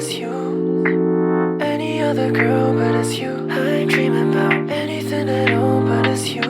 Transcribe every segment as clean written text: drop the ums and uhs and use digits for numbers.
it's you. Any other girl but it's you. I ain't dreaming about anything at all but it's you.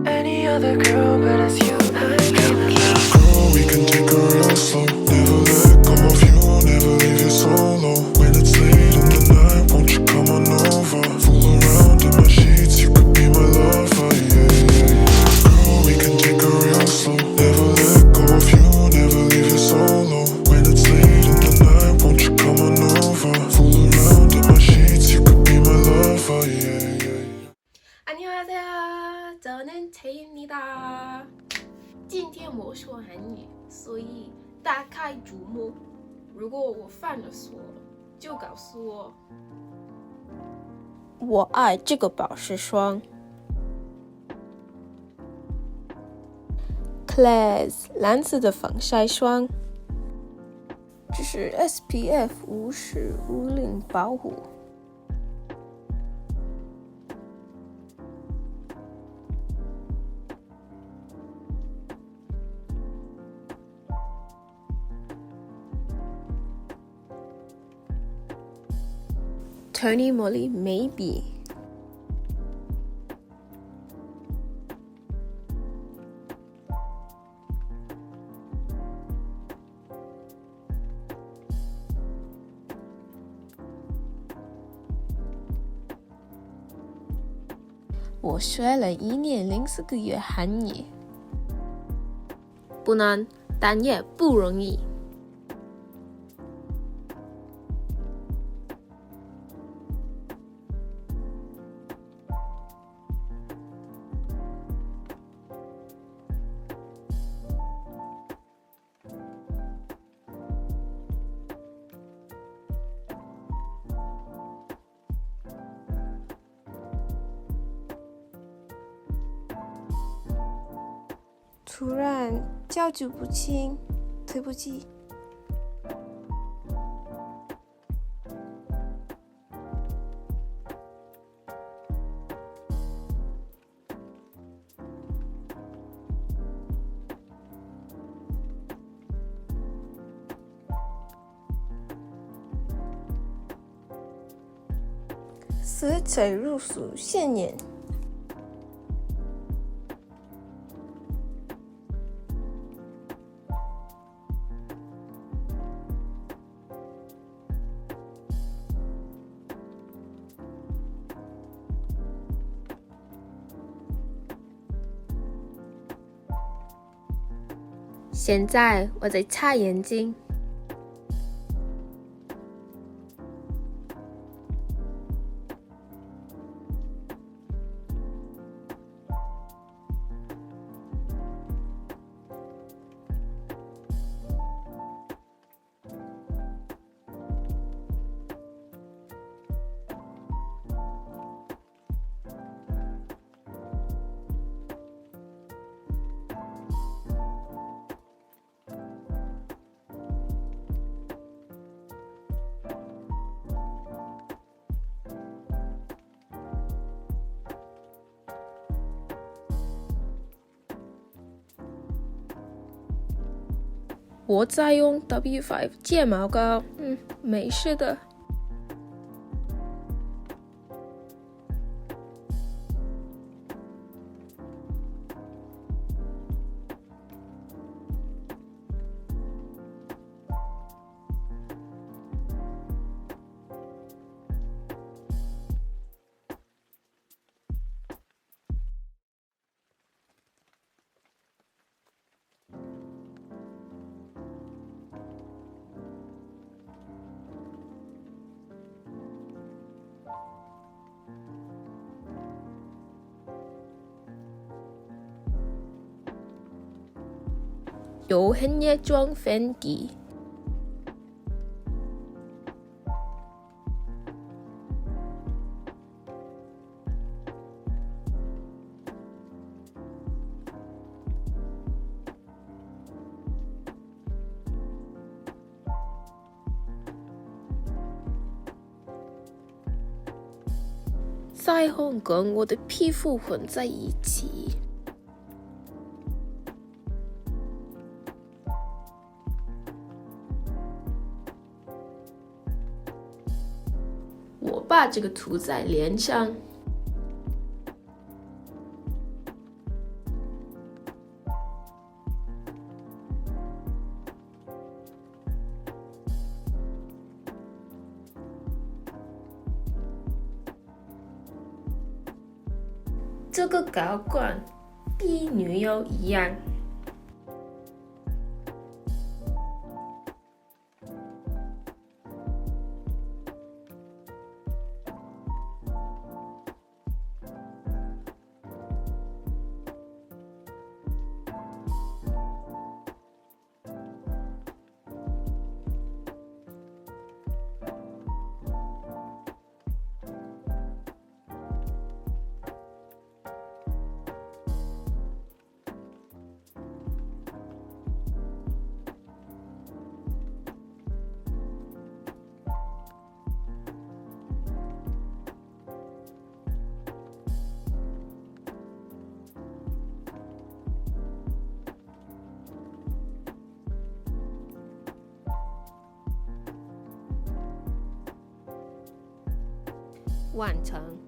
Any other girl but it's you. I ain't dreaming about. Girl, we can take it real slow. Never let go of you, never leave you solo. When it's late in the night, won't you come on over? Fool around in my sheets, you could be my lover, yeah, yeah, yeah. Girl, we can take it real slow. Never let go of you, never leave you solo. When it's late in the night, won't you come on over? Fool around in my sheets, you could be my lover, yeah, yeah. 안녕하세요, 저는 Chae입니다. 今天我说韩语，所以打开祖母。如果我犯了错，就告诉我。我爱这个保湿霜 Claire's 蓝色的防晒霜，这是 SPF 50无零保护。Tony Moly 眉笔，我学了1年04个月韩语，不难，但也不容易。突然脚趾不清，对不起。色彩如素鲜艳。现在我在擦眼睛。我在用 W5 睫毛膏，没事的。有很夜妆粉底，腮红跟我的皮肤混在一起。我把这个涂在脸上。这个高管比女友一样。完成。